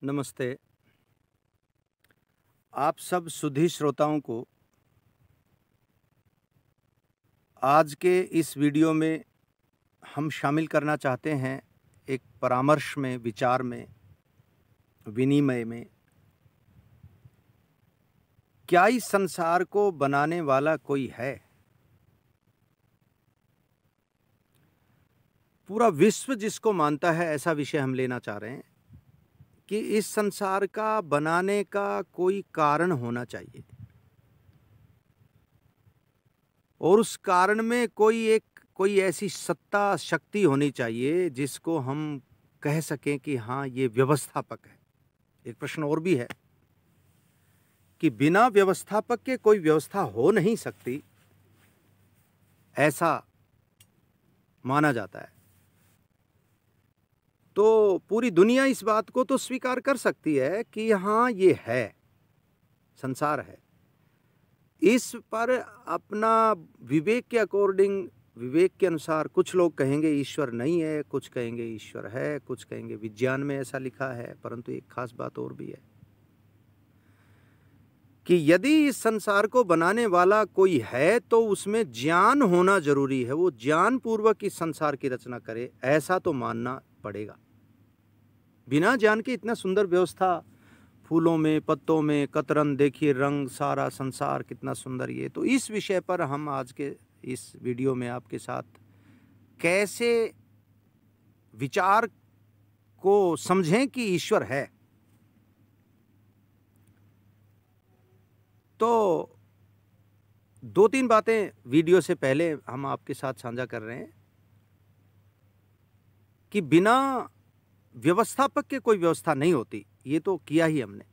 नमस्ते। आप सब सुधी श्रोताओं को आज के इस वीडियो में हम शामिल करना चाहते हैं एक परामर्श में, विचार में, विनिमय में। क्या इस संसार को बनाने वाला कोई है? पूरा विश्व जिसको मानता है, ऐसा विषय हम लेना चाह रहे हैं कि इस संसार का बनाने का कोई कारण होना चाहिए और उस कारण में कोई ऐसी सत्ता, शक्ति होनी चाहिए जिसको हम कह सकें कि हाँ, ये व्यवस्थापक है। एक प्रश्न और भी है कि बिना व्यवस्थापक के कोई व्यवस्था हो नहीं सकती, ऐसा माना जाता है। तो पूरी दुनिया इस बात को तो स्वीकार कर सकती है कि हाँ, ये है, संसार है। इस पर अपना विवेक के अकॉर्डिंग, विवेक के अनुसार कुछ लोग कहेंगे ईश्वर नहीं है, कुछ कहेंगे ईश्वर है, कुछ कहेंगे विज्ञान में ऐसा लिखा है। परंतु एक खास बात और भी है कि यदि इस संसार को बनाने वाला कोई है तो उसमें ज्ञान होना जरूरी है। वो ज्ञान पूर्वक इस संसार की रचना करे, ऐसा तो मानना पड़ेगा। बिना ज्ञान के इतना सुंदर व्यवस्था, फूलों में, पत्तों में, कतरन देखिए, रंग, सारा संसार कितना सुंदर। ये तो इस विषय पर हम आज के इस वीडियो में आपके साथ कैसे विचार को समझें कि ईश्वर है। तो 2-3 बातें वीडियो से पहले हम आपके साथ साझा कर रहे हैं कि बिना व्यवस्थापक के कोई व्यवस्था नहीं होती। ये तो किया ही हमने।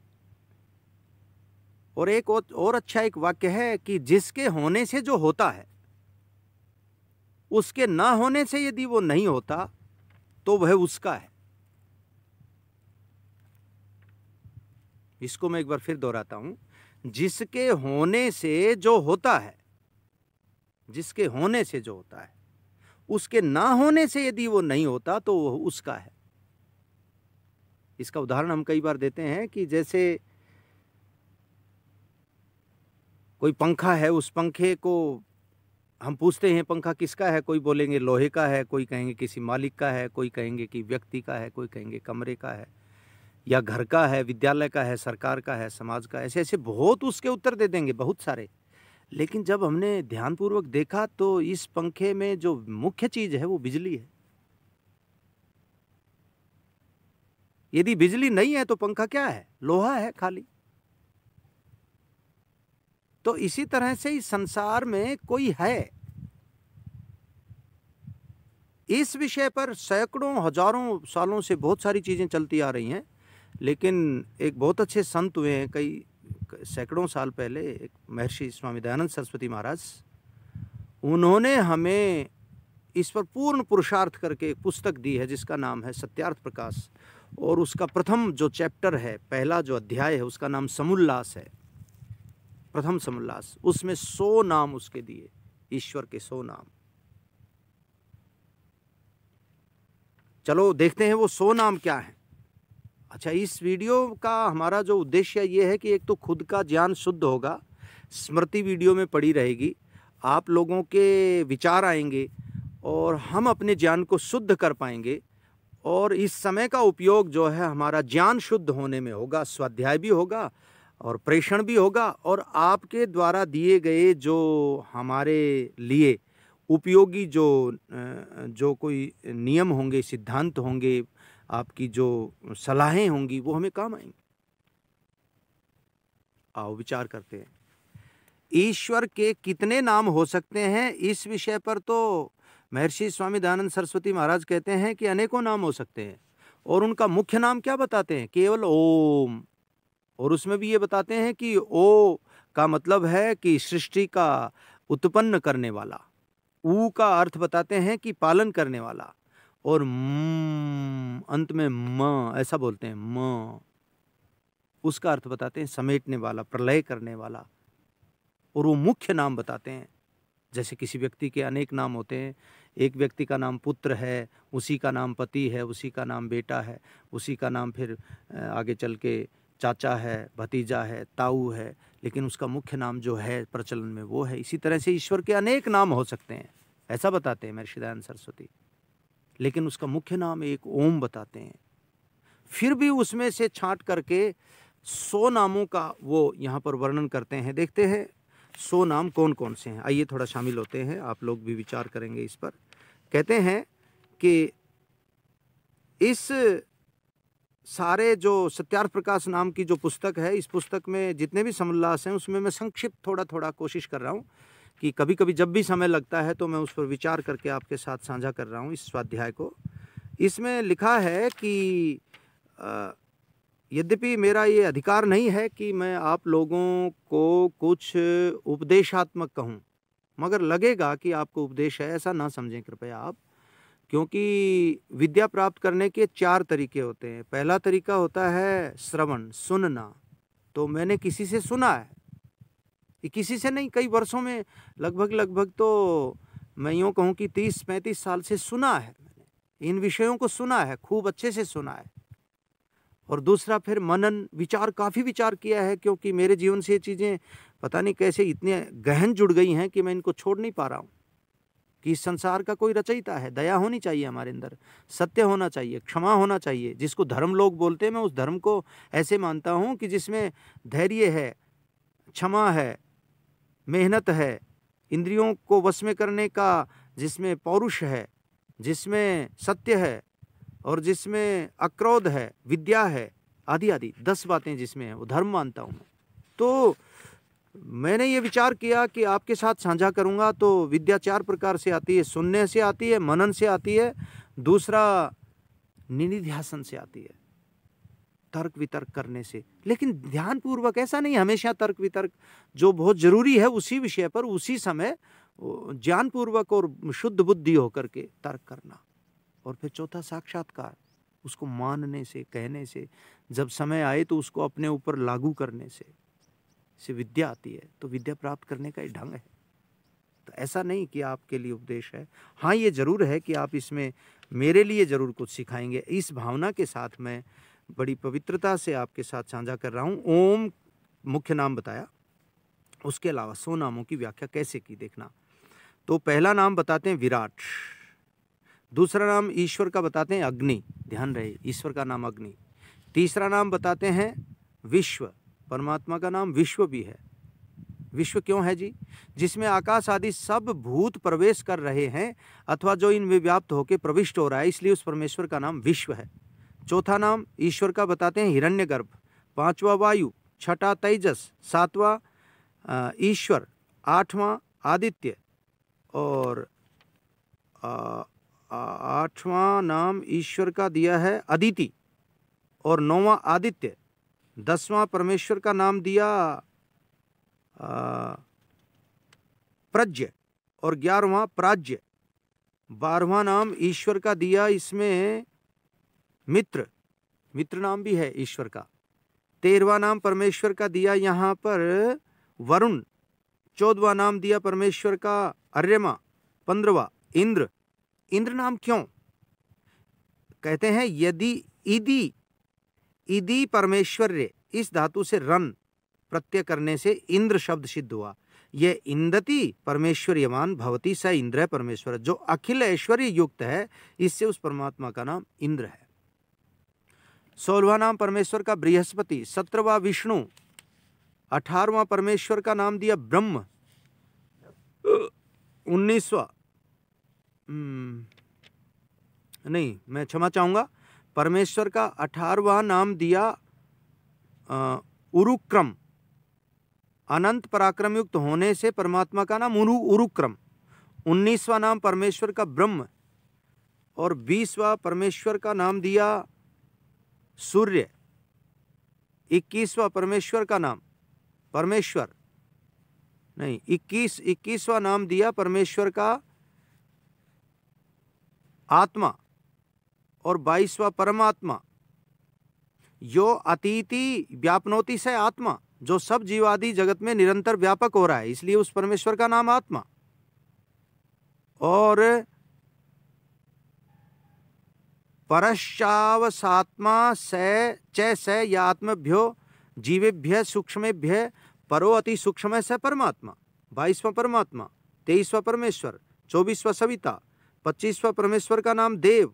और एक और अच्छा एक वाक्य है कि जिसके होने से जो होता है, उसके ना होने से यदि वो नहीं होता तो वह उसका है। इसको मैं एक बार फिर दोहराता हूं। जिसके होने से जो होता है, जिसके होने से जो होता है, उसके ना होने से यदि वो नहीं होता तो वह उसका है। इसका उदाहरण हम कई बार देते हैं कि जैसे कोई पंखा है, उस पंखे को हम पूछते हैं पंखा किसका है, कोई बोलेंगे लोहे का है, कोई कहेंगे किसी मालिक का है, कोई कहेंगे कि व्यक्ति का है, कोई कहेंगे कमरे का है या घर का है, विद्यालय का है, सरकार का है, समाज का। ऐसे ऐसे बहुत उसके उत्तर दे देंगे, बहुत सारे। लेकिन जब हमने ध्यानपूर्वक देखा तो इस पंखे में जो मुख्य चीज है वो बिजली है। यदि बिजली नहीं है तो पंखा क्या है? लोहा है खाली। तो इसी तरह से इस संसार में कोई है। इस विषय पर सैकड़ों, हजारों सालों से बहुत सारी चीजें चलती आ रही हैं। लेकिन एक बहुत अच्छे संत हुए हैं कई सैकड़ों साल पहले, एक महर्षि स्वामी दयानंद सरस्वती महाराज। उन्होंने हमें इस पर पूर्ण पुरुषार्थ करके एक पुस्तक दी है जिसका नाम है सत्यार्थ प्रकाश। और उसका प्रथम जो चैप्टर है, पहला जो अध्याय है, उसका नाम समुल्लास है। प्रथम समुल्लास, उसमें 100 नाम उसके दिए, ईश्वर के 100 नाम। चलो देखते हैं वो 100 नाम क्या है। अच्छा, इस वीडियो का हमारा जो उद्देश्य ये है कि एक तो खुद का ज्ञान शुद्ध होगा, स्मृति वीडियो में पड़ी रहेगी, आप लोगों के विचार आएंगे और हम अपने ज्ञान को शुद्ध कर पाएंगे। और इस समय का उपयोग जो है हमारा ज्ञान शुद्ध होने में होगा, स्वाध्याय भी होगा और प्रेषण भी होगा। और आपके द्वारा दिए गए जो हमारे लिए उपयोगी जो कोई नियम होंगे, सिद्धांत होंगे, आपकी जो सलाहें होंगी, वो हमें काम आएंगी। आओ विचार करते हैं। ईश्वर के कितने नाम हो सकते हैं, इस विषय पर तो महर्षि स्वामी दयानंद सरस्वती महाराज कहते हैं कि अनेकों नाम हो सकते हैं। और उनका मुख्य नाम क्या बताते हैं? केवल ओम। और उसमें भी ये बताते हैं कि ओ का मतलब है कि सृष्टि का उत्पन्न करने वाला। ऊ का अर्थ बताते हैं कि पालन करने वाला। और अंत में म ऐसा बोलते हैं, म, उसका अर्थ बताते हैं समेटने वाला, प्रलय करने वाला। और वो मुख्य नाम बताते हैं। जैसे किसी व्यक्ति के अनेक नाम होते हैं, एक व्यक्ति का नाम पुत्र है, उसी का नाम पति है, उसी का नाम बेटा है, उसी का नाम फिर आगे चल के चाचा है, भतीजा है, ताऊ है, लेकिन उसका मुख्य नाम जो है प्रचलन में वो है। इसी तरह से ईश्वर के अनेक नाम हो सकते हैं, ऐसा बताते हैं महर्षि दयानंद सरस्वती, लेकिन उसका मुख्य नाम एक ओम बताते हैं। फिर भी उसमें से छांट करके 100 नामों का वो यहाँ पर वर्णन करते हैं। देखते हैं 100 नाम कौन कौन से हैं। आइए थोड़ा शामिल होते हैं, आप लोग भी विचार करेंगे इस पर। कहते हैं कि इस सारे जो सत्यार्थ प्रकाश नाम की जो पुस्तक है, इस पुस्तक में जितने भी समोल्लास हैं उसमें मैं संक्षिप्त थोड़ा थोड़ा कोशिश कर रहा हूँ कि कभी कभी जब भी समय लगता है तो मैं उस पर विचार करके आपके साथ साझा कर रहा हूँ इस स्वाध्याय को। इसमें लिखा है कि यद्यपि मेरा ये अधिकार नहीं है कि मैं आप लोगों को कुछ उपदेशात्मक कहूँ, मगर लगेगा कि आपको उपदेश है, ऐसा ना समझें कृपया आप, क्योंकि विद्या प्राप्त करने के 4 तरीके होते हैं। पहला तरीका होता है श्रवण, सुनना। तो मैंने किसी से सुना है, ये किसी से नहीं, कई वर्षों में लगभग तो मैं यूँ कहूँ कि 30-35 साल से सुना है मैंने, इन विषयों को सुना है, खूब अच्छे से सुना है। और दूसरा फिर मनन, विचार, काफ़ी विचार किया है, क्योंकि मेरे जीवन से ये चीज़ें पता नहीं कैसे इतने गहन जुड़ गई हैं कि मैं इनको छोड़ नहीं पा रहा हूँ। कि इस संसार का कोई रचयिता है, दया होनी चाहिए हमारे अंदर, सत्य होना चाहिए, क्षमा होना चाहिए, जिसको धर्म लोग बोलते हैं। मैं उस धर्म को ऐसे मानता हूँ कि जिसमें धैर्य है, क्षमा है, मेहनत है, इंद्रियों को वश में करने का जिसमें पौरुष है, जिसमें सत्य है और जिसमें अक्रोध है, विद्या है, आदि आदि 10 बातें जिसमें है, वो धर्म मानता हूँ मैं। तो मैंने ये विचार किया कि आपके साथ साझा करूँगा। तो विद्या 4 प्रकार से आती है, सुनने से आती है, मनन से आती है, दूसरा निधिध्यासन से आती है, तर्क वितर्क करने से। लेकिन ध्यानपूर्वक, ऐसा नहीं हमेशा तर्क वितर्क, जो बहुत जरूरी है उसी विषय पर उसी समय ज्ञानपूर्वक और शुद्ध बुद्धि होकर के तर्क करना। और फिर चौथा साक्षात्कार, उसको मानने से, कहने से, जब समय आए तो उसको अपने ऊपर लागू करने से विद्या आती है। तो विद्या प्राप्त करने का एक ढंग है। तो ऐसा नहीं कि आपके लिए उपदेश है, हाँ ये जरूर है कि आप इसमें मेरे लिए जरूर कुछ सिखाएंगे। इस भावना के साथ मैं बड़ी पवित्रता से आपके साथ साझा कर रहा हूँ। ओम मुख्य नाम बताया, उसके अलावा 100 नामों की व्याख्या कैसे की देखना। तो पहला नाम बताते हैं विराट, दूसरा नाम ईश्वर का बताते हैं अग्नि, ध्यान रहे ईश्वर का नाम अग्नि। तीसरा नाम बताते हैं विश्व, परमात्मा का नाम विश्व भी है। विश्व क्यों है जी? जिसमें आकाश आदि सब भूत प्रवेश कर रहे हैं अथवा जो इनमें व्याप्त होकर प्रविष्ट हो रहा है, इसलिए उस परमेश्वर का नाम विश्व है। चौथा नाम ईश्वर का बताते हैं हिरण्यगर्भ, पांचवा वायु, छठा तेजस, सातवां ईश्वर, आठवां आदित्य और आठवां नाम ईश्वर का दिया है अदिति और 9वां आदित्य, 10वां परमेश्वर का नाम दिया प्रज्ञ और 11वां प्राज्य, 12वां नाम ईश्वर का दिया इसमें मित्र, मित्र नाम भी है ईश्वर का। 13वां नाम परमेश्वर का दिया यहाँ पर वरुण, 14वां नाम दिया परमेश्वर का अर्यमा, 15वां इंद्र। इंद्र नाम क्यों? कहते हैं यदि इदी, इदी परमेश्वर्य, इस धातु से रन प्रत्यय करने से इंद्र शब्द सिद्ध हुआ। यह इंदति परमेश्वर्यमान भवती स इंद्र परमेश्वर, जो अखिल ऐश्वर्य युक्त है, इससे उस परमात्मा का नाम इंद्र है। 16वां नाम परमेश्वर का बृहस्पति, 17वां विष्णु, 18वां परमेश्वर का नाम दिया ब्रह्म, 19वां नहीं, मैं क्षमा चाहूंगा, परमेश्वर का 18वां नाम दिया उरुक्रम, अनंत पराक्रम युक्त होने से परमात्मा का नाम उरुक्रम। 19वां नाम परमेश्वर का ब्रह्म और 20वां परमेश्वर का नाम दिया सूर्य। 21वां परमेश्वर का नाम परमेश्वर नहीं, 21वां नाम दिया परमेश्वर का आत्मा और 22वां परमात्मा। यो अतीति व्यापनोति से आत्मा, जो सब जीवादि जगत में निरंतर व्यापक हो रहा है, इसलिए उस परमेश्वर का नाम आत्मा। और परश्चावसात्मा च यात्मभ्यो जीवेभ्य सूक्ष्मेभ्य परो अति सूक्ष्म स परमात्मा। 22वां परमात्मा, 23वां परमेश्वर, 24वां सविता, 25वां परमेश्वर का नाम देव,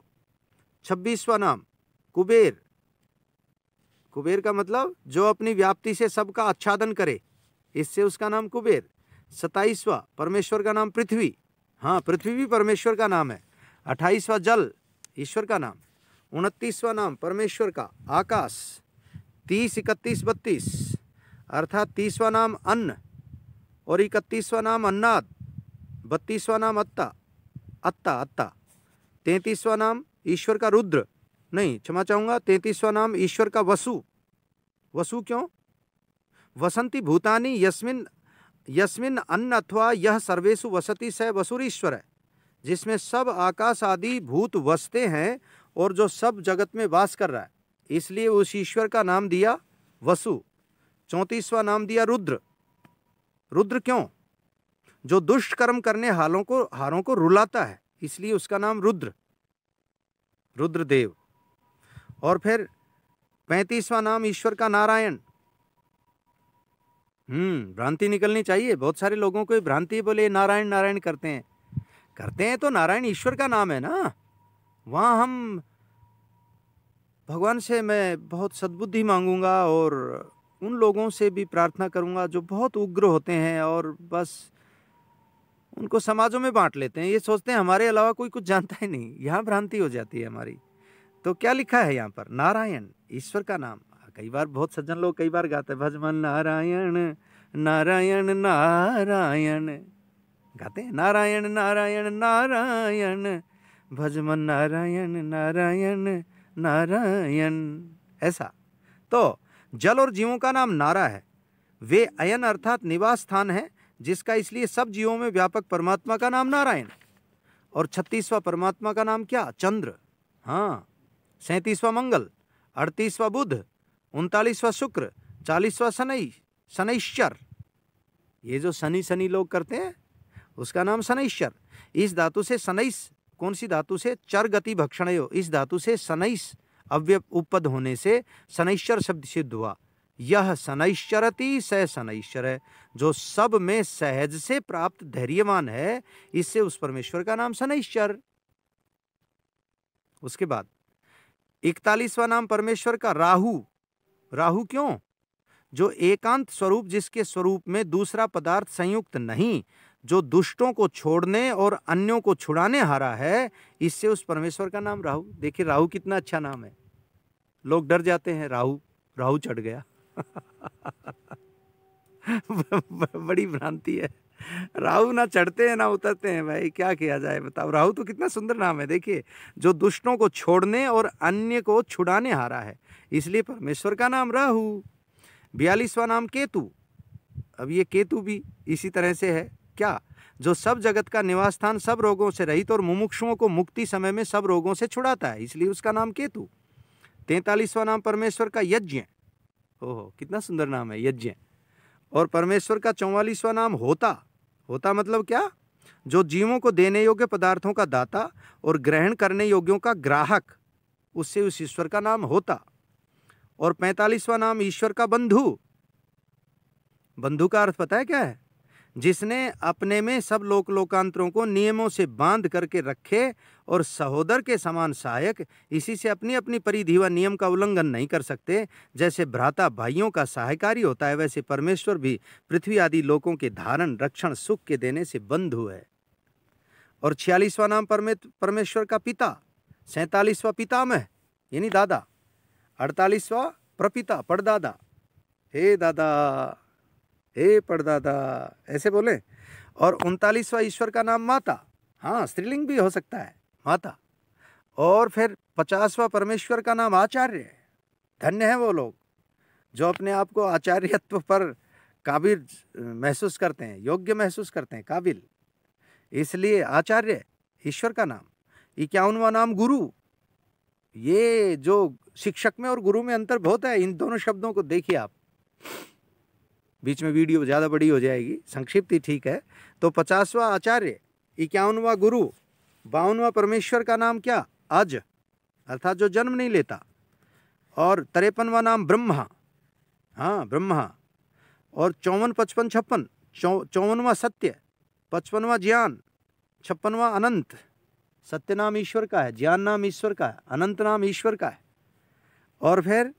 26वां नाम कुबेर। कुबेर का मतलब जो अपनी व्याप्ति से सबका आच्छादन करे, इससे उसका नाम कुबेर। 27वां परमेश्वर का नाम पृथ्वी, हाँ पृथ्वी भी परमेश्वर का नाम है। 28वां जल, ईश्वर का नाम। 29वां नाम परमेश्वर का आकाश। 30, 31, 32 अर्थात 30वां नाम अन्न और 31वां नाम अन्नाद। 32वां नाम अत्ता अत्ता अत्ता। 33वां नाम ईश्वर का रुद्र, नहीं क्षमा चाहूँगा, 33वां नाम ईश्वर का वसु। वसु क्यों? वसंती भूतानि यस्मिन यस्मिन अन्न अथवा यह सर्वेषु वसति स वसुरीश्वर है, जिसमें सब आकाश आदि भूत वसते हैं और जो सब जगत में वास कर रहा है, इसलिए उस ईश्वर का नाम दिया वसु। 34वां नाम दिया रुद्र। रुद्र क्यों? जो दुष्ट कर्म करने हारों को रुलाता है, इसलिए उसका नाम रुद्र, रुद्रदेव। और फिर 35वां नाम ईश्वर का नारायण। भ्रांति निकलनी चाहिए, बहुत सारे लोगों को भ्रांति, बोले नारायण नारायण करते हैं तो नारायण ईश्वर का नाम है ना। वहाँ हम भगवान से मैं बहुत सद्बुद्धि मांगूंगा और उन लोगों से भी प्रार्थना करूंगा जो बहुत उग्र होते हैं और बस उनको समाजों में बांट लेते हैं। ये सोचते हैं हमारे अलावा कोई कुछ जानता ही नहीं। यहाँ भ्रांति हो जाती है हमारी। तो क्या लिखा है यहाँ पर? नारायण ईश्वर का नाम। कई बार बहुत सज्जन लोग कई बार गाते हैं, भजमन नारायण नारायण नारायण, गाते हैं नारायण नारायण नारायण, भजमन नारायण नारायण नारायण, ऐसा। तो जल और जीवों का नाम नारा है। वे अयन अर्थात निवास स्थान है जिसका इसलिए सब जीवों में व्यापक परमात्मा का नाम नारायण। और 36वां परमात्मा का नाम क्या? चंद्र। हाँ, 37वां मंगल, 38वां बुध, 39वां शुक्र, 40वां शनैश्चर। ये जो शनि लोग करते हैं उसका नाम शनैश्चर। इस धातु से शनैस, कौन सी धातु से? चर गति भक्षणयो, इस धातु से शनैस अव्यय उपपद होने से शनैश्चर शब्द सिद्ध हुआ। यह शनैश्चरति स शनैश्चर है, जो सब में सहज से प्राप्त धैर्यवान है, इससे उस परमेश्वर का नाम शनैश्चर। उसके बाद 41वां नाम परमेश्वर का राहु। राहु क्यों? जो एकांत स्वरूप, जिसके स्वरूप में दूसरा पदार्थ संयुक्त नहीं, जो दुष्टों को छोड़ने और अन्यों को छुड़ाने हारा है, इससे उस परमेश्वर का नाम राहु। देखिए राहु कितना अच्छा नाम है। लोग डर जाते हैं, राहु चढ़ गया। बड़ी भ्रांति है। राहु ना चढ़ते हैं ना उतरते हैं भाई, क्या किया जाए बताओ। राहु तो कितना सुंदर नाम है। देखिए, जो दुष्टों को छोड़ने और अन्य को छुड़ाने हारा है, इसलिए परमेश्वर का नाम राहु। 42वां नाम केतु। अब ये केतु भी इसी तरह से है क्या? जो सब जगत का निवास स्थान, सब रोगों से रहित और मुमुक्षुओं को मुक्ति समय में सब रोगों से छुड़ाता है, इसलिए उसका नाम केतु। 43वां नाम परमेश्वर का यज्ञ। ओहो, कितना सुंदर नाम है, यज्ञ। और परमेश्वर का 44वां नाम होता। होता मतलब क्या? जो जीवों को देने योग्य पदार्थों का दाता और ग्रहण करने योग्यों का ग्राहक, उससे उस ईश्वर का नाम होता। और 45वां नाम ईश्वर का बंधु। बंधु का अर्थ पता है क्या है? जिसने अपने में सब लोकांतरों को नियमों से बांध करके रखे और सहोदर के समान सहायक, इसी से अपनी अपनी परिधि व नियम का उल्लंघन नहीं कर सकते। जैसे भ्राता भाइयों का सहायकारी होता है, वैसे परमेश्वर भी पृथ्वी आदि लोकों के धारण, रक्षण, सुख के देने से बंधु है। और 46वां नाम परमेश्वर का पिता। 47वां पितामह यानी दादा। 48वां प्रपिता, पड़दादा। हे दादा, हे पड़दादा, ऐसे बोले। और 39वां ईश्वर का नाम माता। हाँ, स्त्रीलिंग भी हो सकता है, माता। और फिर 50वां परमेश्वर का नाम आचार्य। धन्य है वो लोग जो अपने आप को आचार्यत्व पर काबिल महसूस करते हैं, योग्य महसूस करते हैं, काबिल। इसलिए आचार्य ईश्वर का नाम। 51वां नाम गुरु। ये जो शिक्षक में और गुरु में अंतर बहुत है, इन दोनों शब्दों को देखिए आप। बीच में वीडियो ज़्यादा बड़ी हो जाएगी, संक्षिप्त ही ठीक है। तो 50वां आचार्य, 51वां गुरु, 52वां परमेश्वर का नाम क्या? अज। अर्थात जो जन्म नहीं लेता। और 53वां नाम ब्रह्मा, हाँ ब्रह्मा। और 54, 55, 56, 54वां सत्य, 55वां ज्ञान, 56वां अनंत। सत्य नाम ईश्वर का है, ज्ञान नाम ईश्वर का है, अनंत नाम ईश्वर का है। और फिर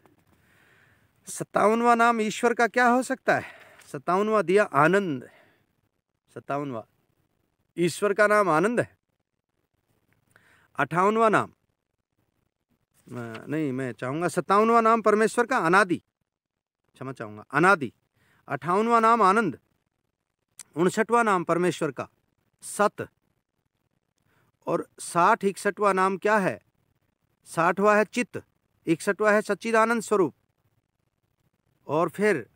57वां नाम ईश्वर का क्या हो सकता है? 57वां दिया आनंद। 57वां ईश्वर का नाम आनंद है। 58वां नाम नहीं, मैं चाहूंगा 57वां नाम परमेश्वर का अनादि, क्षमा चाहूंगा, अनादि। 58वां नाम आनंद। 59वां नाम परमेश्वर का सत। और 60, 61वां नाम क्या है? 60वां है चित्त, 61वां है सच्चिदानंद स्वरूप। और फिर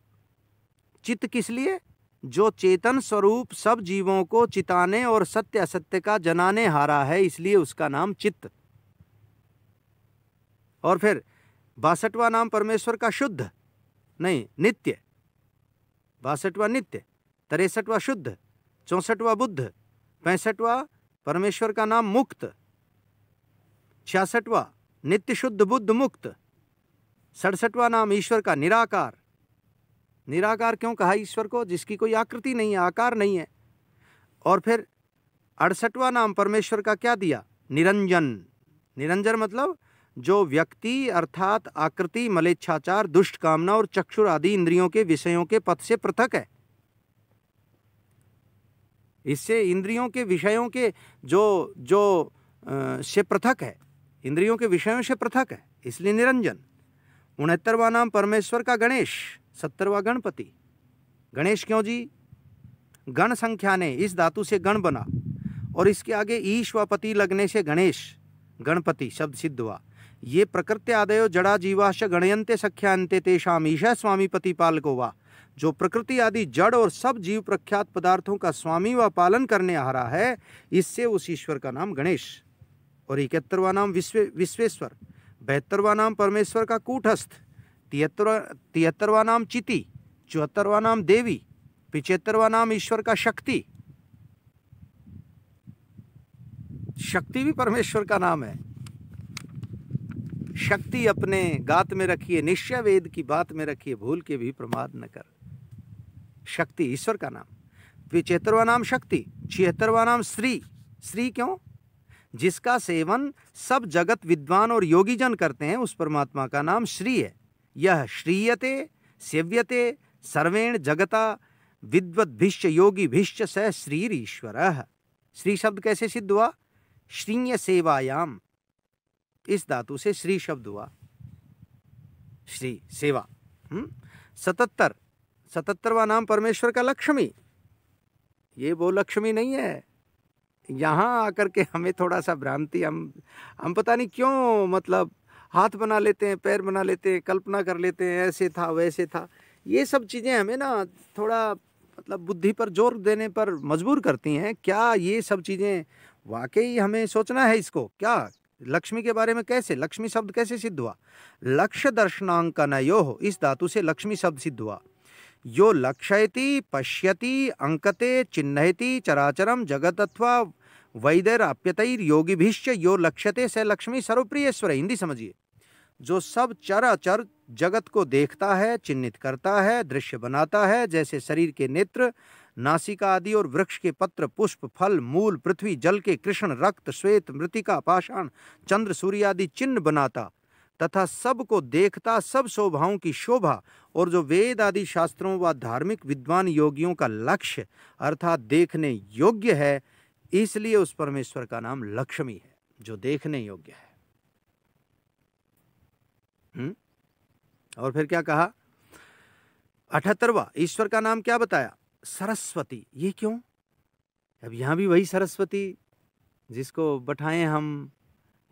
चित्त किस लिए? जो चेतन स्वरूप सब जीवों को चिताने और सत्य असत्य का जनाने हारा है, इसलिए उसका नाम चित्त। और फिर 62वां नाम परमेश्वर का शुद्ध, नहीं नित्य, 62वां नित्य, 63वां शुद्ध, 64वां बुद्ध, 65वां परमेश्वर का नाम मुक्त, 66वां नित्य शुद्ध बुद्ध मुक्त, 67वां नाम ईश्वर का निराकार। निराकार क्यों कहा ईश्वर को? जिसकी कोई आकृति नहीं है, आकार नहीं है। और फिर 68वां नाम परमेश्वर का क्या दिया? निरंजन। निरंजन मतलब जो व्यक्ति अर्थात आकृति, मलेच्छाचार, दुष्ट कामना और चक्षुर आदि इंद्रियों के विषयों के पथ से पृथक है। इससे इंद्रियों के विषयों के जो से पृथक है, इंद्रियों के विषयों से पृथक है, इसलिए निरंजन। 69वां नाम परमेश्वर का गणेश, 70वां गणपति। गणेश क्यों जी? गण संख्या ने, इस धातु से गण बना और इसके आगे ईश व पति लगने से गणेश, गणपति शब्द सिद्ध हुआ। ये प्रकृत्य आदयो जड़ा जीवाश गणयन्ते सख्यांते तेषाम ईशा स्वामी पति पालको वा। जो प्रकृति आदि जड़ और सब जीव प्रख्यात पदार्थों का स्वामी व पालन करने आ रहा है, इससे उस ईश्वर का नाम गणेश। और 71वां नाम विश्वेश्वर। 72वां नाम परमेश्वर का कूटस्थ। 73वां नाम चिति। 74वां नाम देवी। 75वां नाम ईश्वर का शक्ति। शक्ति भी परमेश्वर का नाम है। शक्ति अपने गात में रखिए, निश्चय वेद की बात में रखिए, भूल के भी प्रमाद न कर। शक्ति ईश्वर का नाम। 75वां नाम शक्ति। 76वां नाम श्री। श्री क्यों? जिसका सेवन सब जगत विद्वान और योगी जन करते हैं, उस परमात्मा का नाम श्री है। यह श्रीयते सेव्यते सर्वेण जगता विद्वद्भिश्च योगिभिश्च स श्रीरीश्वरः। श्री शब्द कैसे सिद्ध हुआ? श्रीय सेवायाम, इस धातु से श्री शब्द हुआ। श्री सेवा। 77वां नाम परमेश्वर का लक्ष्मी। ये वो लक्ष्मी नहीं है। यहाँ आकर के हमें थोड़ा सा भ्रांति, हम पता नहीं क्यों मतलब हाथ बना लेते हैं, पैर बना लेते हैं, कल्पना कर लेते हैं ऐसे था वैसे था। ये सब चीज़ें हमें ना थोड़ा मतलब बुद्धि पर जोर देने पर मजबूर करती हैं। क्या ये सब चीज़ें वाकई हमें सोचना है इसको? क्या लक्ष्मी के बारे में कैसे, लक्ष्मी शब्द कैसे सिद्ध हुआ? लक्ष्य दर्शनांकनयोः, इस धातु से लक्ष्मी शब्द सिद्ध हुआ। यो लक्षयति पश्यति अंकते चिन्हयति चराचरम जगत अथवा वैदैराप्यतैर योगिभिश्च यो लक्ष्यते स लक्ष्मी सर्वप्रियेश्वर। हिंदी समझिए। जो सब चराचर जगत को देखता है, चिन्हित करता है, दृश्य बनाता है, जैसे शरीर के नेत्र, नासिका आदि और वृक्ष के पत्र, पुष्प, फल, मूल, पृथ्वी, जल के कृष्ण, रक्त, श्वेत, मृतिका, पाषाण, चंद्र, सूर्य आदि चिन्ह बनाता तथा सब को देखता, सब शोभाओं की शोभा, और जो वेद आदि शास्त्रों व धार्मिक विद्वान योगियों का लक्ष्य अर्थात देखने योग्य है, इसलिए उस परमेश्वर का नाम लक्ष्मी है, जो देखने योग्य है। और फिर क्या कहा? 78वां ईश्वर का नाम क्या बताया? सरस्वती। ये क्यों? अब यहां भी वही सरस्वती जिसको बैठाएं हम,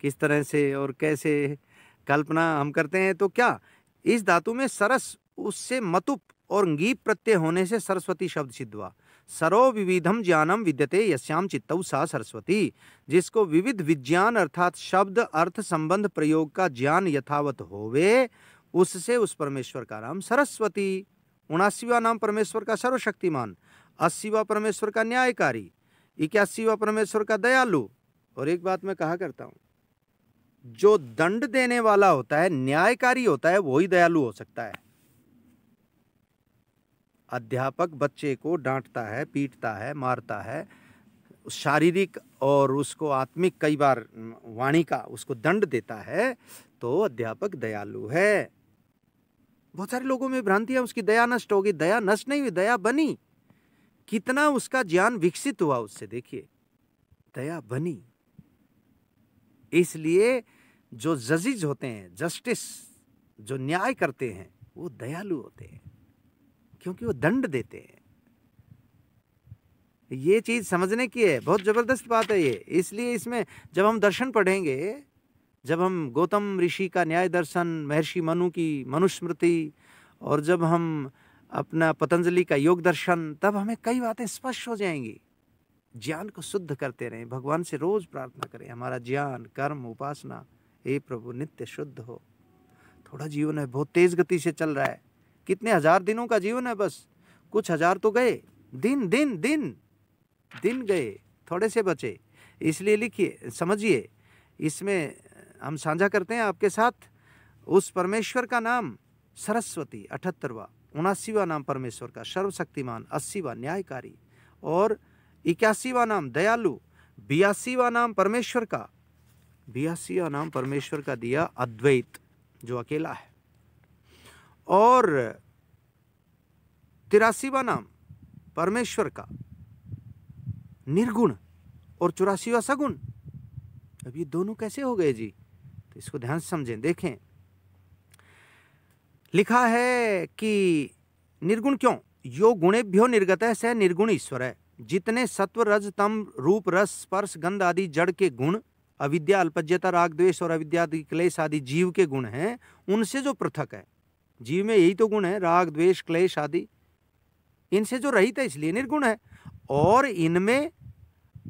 किस तरह से और कैसे कल्पना हम करते हैं। तो क्या इस धातु में सरस, उससे मतुप और ngीप प्रत्यय होने से सरस्वती शब्द सिद्ध हुआ। सरो विविधम ज्ञानम विद्यते यस्याम चित्तौ सा सरस्वती। जिसको विविध विज्ञान अर्थात शब्द, अर्थ, संबंध, प्रयोग का ज्ञान यथावत होवे, उससे उस परमेश्वर का नाम सरस्वती। 79वां नाम परमेश्वर का सर्वशक्तिमान। 80वां परमेश्वर का न्यायकारी। 81वां परमेश्वर का दयालु। और एक बात मैं कहा करता हूं, जो दंड देने वाला होता है, न्यायकारी होता है, वही दयालु हो सकता है। अध्यापक बच्चे को डांटता है, पीटता है, मारता है, शारीरिक और उसको आत्मिक कई बार वाणी का उसको दंड देता है, तो अध्यापक दयालु है। बहुत सारे लोगों में भ्रांति है, उसकी दया नष्ट होगी। दया नष्ट नहीं हुई, दया बनी। कितना उसका ज्ञान विकसित हुआ उससे, देखिए, दया बनी। इसलिए जो जजिज होते हैं, जस्टिस जो न्याय करते हैं, वो दयालु होते हैं, क्योंकि वो दंड देते हैं। ये चीज समझने की है, बहुत जबरदस्त बात है ये। इसलिए इसमें जब हम दर्शन पढ़ेंगे, जब हम गौतम ऋषि का न्याय दर्शन, महर्षि मनु की मनुस्मृति, और जब हम अपना पतंजलि का योग दर्शन, तब हमें कई बातें स्पष्ट हो जाएंगी। ज्ञान को शुद्ध करते रहें, भगवान से रोज प्रार्थना करें, हमारा ज्ञान, कर्म, उपासना, हे प्रभु नित्य शुद्ध हो। थोड़ा जीवन है, बहुत तेज गति से चल रहा है। कितने हजार दिनों का जीवन है, बस कुछ हजार तो गए, दिन दिन दिन दिन गए, थोड़े से बचे। इसलिए लिखिए, समझिए, इसमें हम साझा करते हैं आपके साथ उस परमेश्वर का नाम सरस्वती 78वां, 79वां नाम परमेश्वर का सर्वशक्तिमान, 80वां न्यायकारी, और 81वां नाम दयालु, 82वां नाम परमेश्वर का, 82वां नाम परमेश्वर का दिया अद्वैत, जो अकेला है, और 83वां नाम परमेश्वर का निर्गुण, और 84वां सगुण। अब ये दोनों कैसे हो गए जी? तो इसको ध्यान से समझें, देखें। लिखा है कि निर्गुण क्यों? यो गुणेभ्यो निर्गतः स निर्गुण ईश्वर है। जितने सत्व रज तम रूप रस स्पर्श गंध आदि जड़ के गुण, अविद्या अल्पज्यता राग द्वेष और अविद्या आदि क्लेश आदि जीव के गुण हैं, उनसे जो पृथक है, जीव में यही तो गुण है, राग द्वेष क्लेश आदि, इनसे जो रहित है, इसलिए निर्गुण है। और इनमें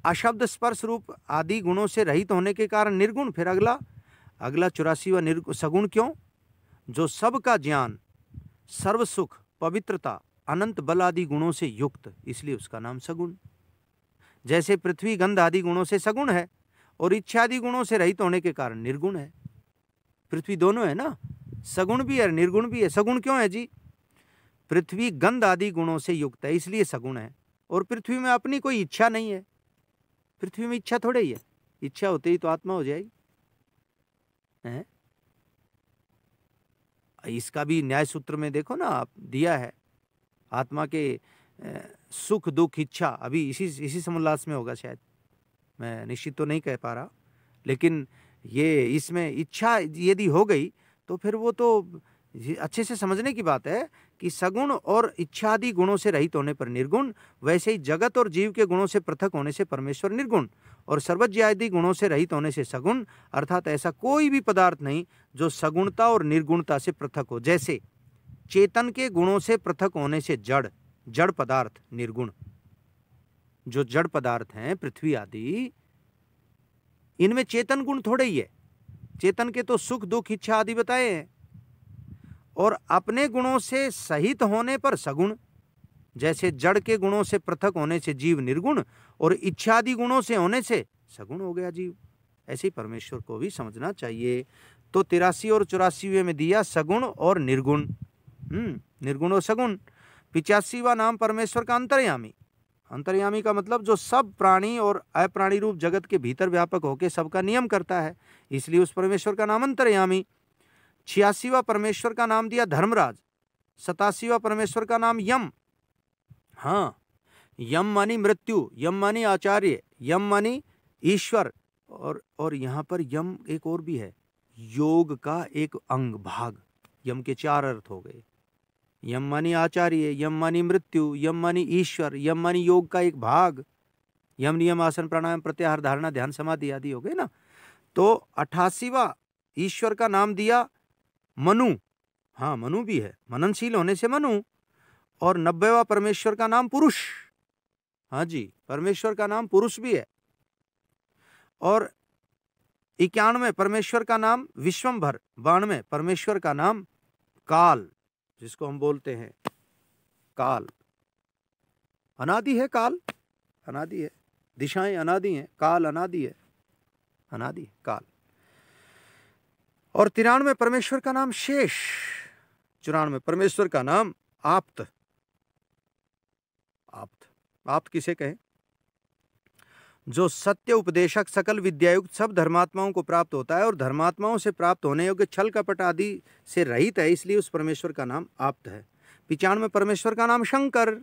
अशब्द स्पर्श रूप आदि गुणों से रहित होने के कारण निर्गुण। फिर अगला 84वां सगुण क्यों? जो सबका ज्ञान, सर्व सुख, पवित्रता, अनंत बल आदि गुणों से युक्त, इसलिए उसका नाम सगुण। जैसे पृथ्वी गंध आदि गुणों से सगुण है और इच्छा आदि गुणों से रहित होने के कारण निर्गुण है। पृथ्वी दोनों है ना, सगुण भी है निर्गुण भी है। सगुण क्यों है जी? पृथ्वी गंध आदि गुणों से युक्त है, इसलिए सगुण है। और पृथ्वी में अपनी कोई इच्छा नहीं है। पृथ्वी में इच्छा थोड़े ही है, इच्छा होते ही तो आत्मा हो जाएगी है? इसका भी न्याय सूत्र में देखो ना, आप दिया है आत्मा के सुख दुख इच्छा, अभी इसी समोल्लास में होगा शायद, मैं निश्चित तो नहीं कह पा रहा, लेकिन ये इसमें इच्छा यदि हो गई तो फिर वो तो अच्छे से समझने की बात है कि सगुण और इच्छा आदि गुणों से रहित होने पर निर्गुण, वैसे ही जगत और जीव के गुणों से पृथक होने से परमेश्वर निर्गुण, और सर्वज्ञ आदि गुणों से रहित होने से सगुण। अर्थात ऐसा कोई भी पदार्थ नहीं जो सगुणता और निर्गुणता से पृथक हो। जैसे चेतन के गुणों से पृथक होने से जड़ पदार्थ निर्गुण, जो जड़ पदार्थ हैं पृथ्वी आदि, इनमें चेतन गुण थोड़े ही है। चेतन के तो सुख दुख इच्छा आदि बताए हैं, और अपने गुणों से सहित होने पर सगुण। जैसे जड़ के गुणों से पृथक होने से जीव निर्गुण, और इच्छा आदि गुणों से होने से सगुण हो गया जीव। ऐसे ही परमेश्वर को भी समझना चाहिए। तो 83 और 84वें में दिया सगुण और निर्गुण, निर्गुण और सगुण। 85वां नाम परमेश्वर का अंतर्यामी। अंतर्यामी का मतलब जो सब प्राणी और अप्राणी रूप जगत के भीतर व्यापक होकर सबका नियम करता है, इसलिए उस परमेश्वर का नाम अंतर्यामी। 86वां परमेश्वर का नाम दिया धर्मराज। 87वां परमेश्वर का नाम यम। हाँ, यम मानी मृत्यु, यम मानी आचार्य, यम मानी ईश्वर, और यहाँ पर यम एक और भी है, योग का एक अंग भाग। यम के 4 अर्थ हो गए। यम मानी आचार्य, यम मानी मृत्यु, यम मानी ईश्वर, यम मानी योग का एक भाग। यम नियम आसन प्राणायाम प्रत्याहार धारणा ध्यान समाधि आदि हो गए ना। तो 88वां ईश्वर का नाम दिया मनु। हाँ, मनु भी है, मननशील होने से मनु। और 90वां परमेश्वर का नाम पुरुष। हाँ जी, परमेश्वर का नाम पुरुष भी है। और 91 परमेश्वर का नाम विश्वंभर। 92 परमेश्वर का नाम काल, जिसको हम बोलते हैं काल। अनादि है काल, अनादि है, दिशाएं अनादि हैं, काल अनादि है, अनादि काल। और 93 परमेश्वर का नाम शेष, 94 परमेश्वर का नाम आप्त। आप्त, आप्त किसे कहे? जो सत्य उपदेशक सकल विद्यायुक्त सब धर्मात्माओं को प्राप्त होता है और धर्मात्माओं से प्राप्त होने योग्य छल कपट आदि से रहित है, इसलिए उस परमेश्वर का नाम आप्त है। 95 परमेश्वर का नाम शंकर,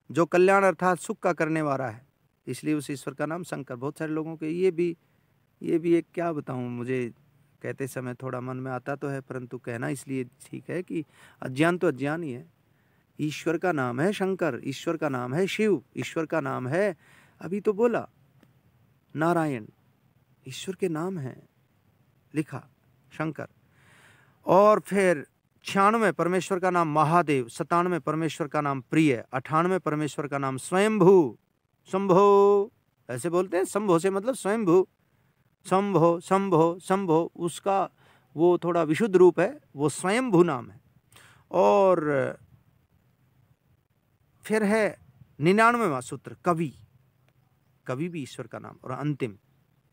जो कल्याण अर्थात सुख का करने वाला है, इसलिए उस ईश्वर का नाम शंकर। बहुत सारे लोगों के ये भी एक क्या बताऊं, मुझे कहते समय थोड़ा मन में आता तो है, परंतु कहना इसलिए ठीक है कि अज्ञान तो अज्ञान ही है। ईश्वर का नाम है शंकर, ईश्वर का नाम है शिव, ईश्वर का नाम है, अभी तो बोला नारायण, ईश्वर के नाम है, लिखा शंकर। और फिर 96 परमेश्वर का नाम महादेव, 97 परमेश्वर का नाम प्रिय, 98 परमेश्वर का नाम स्वयंभू, शंभो ऐसे बोलते हैं, शंभो से मतलब स्वयंभू, शंभो शंभो शंभो, उसका वो थोड़ा विशुद्ध रूप है, वो स्वयंभू नाम है। और फिर है 99वां सूत्र कवि, कवि भी ईश्वर का नाम। और अंतिम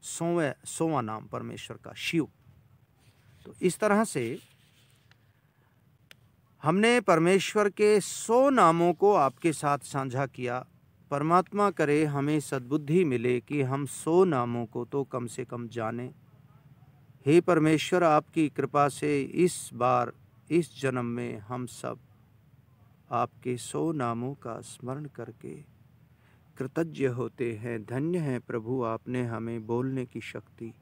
100वां नाम परमेश्वर का शिव। तो इस तरह से हमने परमेश्वर के 100 नामों को आपके साथ साझा किया। परमात्मा करे हमें सद्बुद्धि मिले कि हम 100 नामों को तो कम से कम जाने। हे परमेश्वर, आपकी कृपा से इस बार इस जन्म में हम सब आपके 100 नामों का स्मरण करके कृतज्ञ होते हैं। धन्य है प्रभु, आपने हमें बोलने की शक्ति,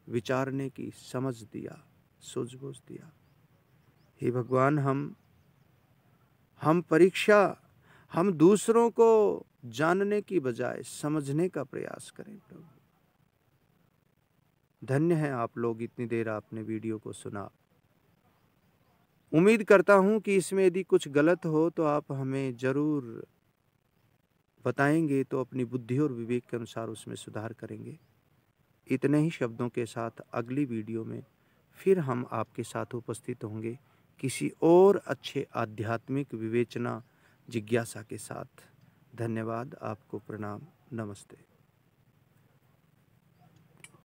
विचारने की समझ दिया, सूझबूझ दिया। हे भगवान, हम परीक्षा, हम दूसरों को जानने की बजाय समझने का प्रयास करें प्रभु। धन्य है आप लोग, इतनी देर आपने वीडियो को सुना। उम्मीद करता हूं कि इसमें यदि कुछ गलत हो तो आप हमें जरूर बताएंगे, तो अपनी बुद्धि और विवेक के अनुसार उसमें सुधार करेंगे। इतने ही शब्दों के साथ अगली वीडियो में फिर हम आपके साथ उपस्थित होंगे, किसी और अच्छे आध्यात्मिक विवेचना जिज्ञासा के साथ। धन्यवाद, आपको प्रणाम, नमस्ते।